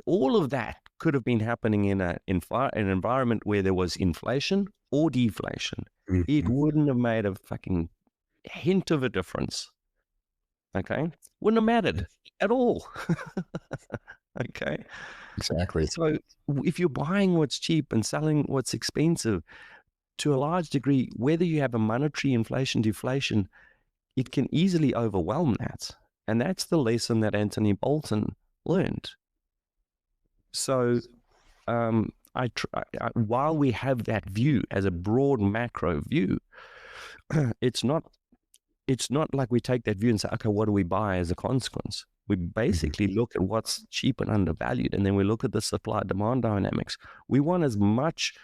all of that could have been happening in an environment where there was inflation or deflation. It Mhm. wouldn't have made a fucking hint of a difference. Okay, wouldn't have mattered at all. Okay, Exactly. so if you're buying what's cheap and selling what's expensive, to a large degree, whether you have a monetary inflation, deflation, it can easily overwhelm that. And that's the lesson that Anthony Bolton learned. So while we have that view as a broad macro view, it's not like we take that view and say, okay, what do we buy as a consequence? We basically look at what's cheap and undervalued, and then we look at the supply-demand dynamics. We want as much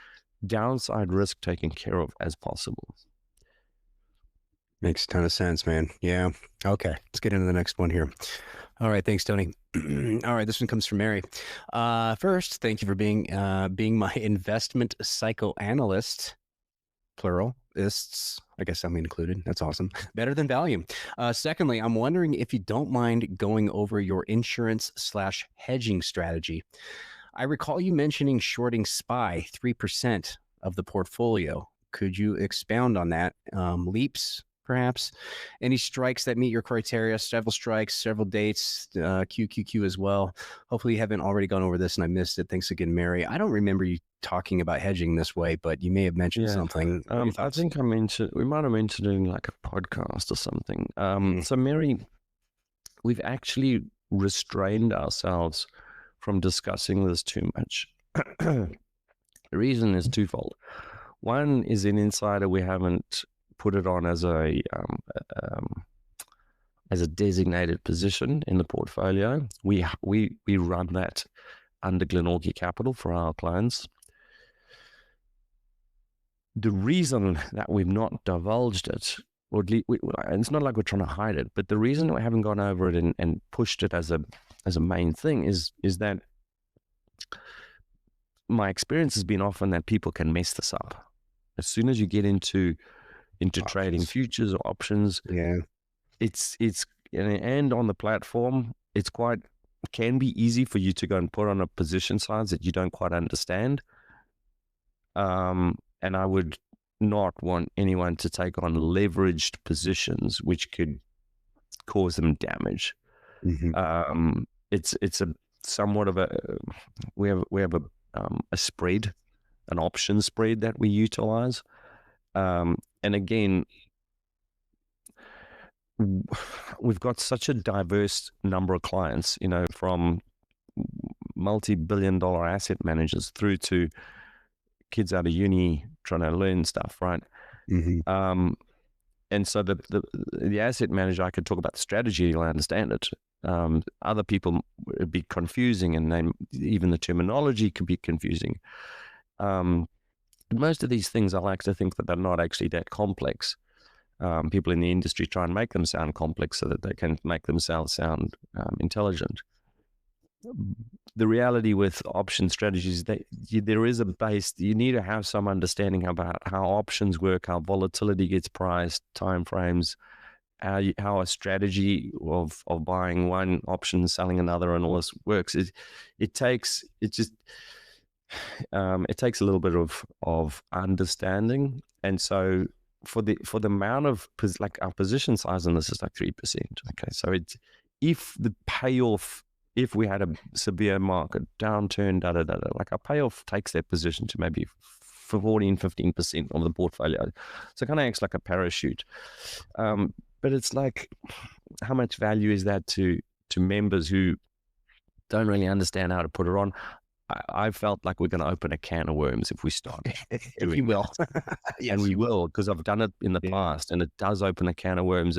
downside risk taken care of as possible. Makes a ton of sense, man. Yeah. Okay. Let's get into the next one here. All right. Thanks, Tony. All right. This one comes from Mary. First, thank you for being my investment psychoanalyst, pluralists. I guess I'm included. That's awesome. Better than value. Secondly, I'm wondering if you don't mind going over your insurance/hedging strategy. I recall you mentioning shorting SPY 3% of the portfolio. Could you expound on that? Leaps, perhaps? Any strikes that meet your criteria? Several strikes, several dates, QQQ as well. Hopefully you haven't already gone over this and I missed it. Thanks again, Mary. I don't remember you talking about hedging this way, but you may have mentioned something. I think we might have mentioned it in like a podcast or something. So Mary, we've actually restrained ourselves from discussing this too much. The reason is twofold. One is in Insider, we haven't put it on as a designated position in the portfolio. We run that under Glenorchy Capital for our clients. The reason that we've not divulged it, or it's not like we're trying to hide it, but the reason we haven't gone over it and pushed it as a main thing is that my experience has been often that people can mess this up. As soon as you get into trading futures or options, it's and on the platform, can be easy for you to go and put on a position size that you don't quite understand. And I would not want anyone to take on leveraged positions, which could cause them damage. It's a somewhat of we have a spread, an option spread that we utilize. And again, we've got such a diverse number of clients, from multi-billion-dollar asset managers through to kids out of uni trying to learn stuff, right? And so the asset manager, I could talk about the strategy, he'll understand it. Other people, it'd be confusing, and even the terminology could be confusing. Most of these things, I like to think that they're not actually that complex. People in the industry try and make them sound complex so that they can make themselves sound intelligent. The reality with option strategies is that there is a base. You need to have some understanding about how options work, how volatility gets priced, timeframes, how a strategy of buying one option, selling another, and all this works. It takes a little bit of understanding. And so for the amount of, like, our position size on this is like 3%. Okay, so if we had a severe market downturn, like our payoff takes that position to maybe 14-15% of the portfolio. So it kind of acts like a parachute. But it's like, how much value is that to members who don't really understand how to put it on? I felt like we're going to open a can of worms if we start. If you will. Yes, and we will, because I've done it in the past, and it does open a can of worms.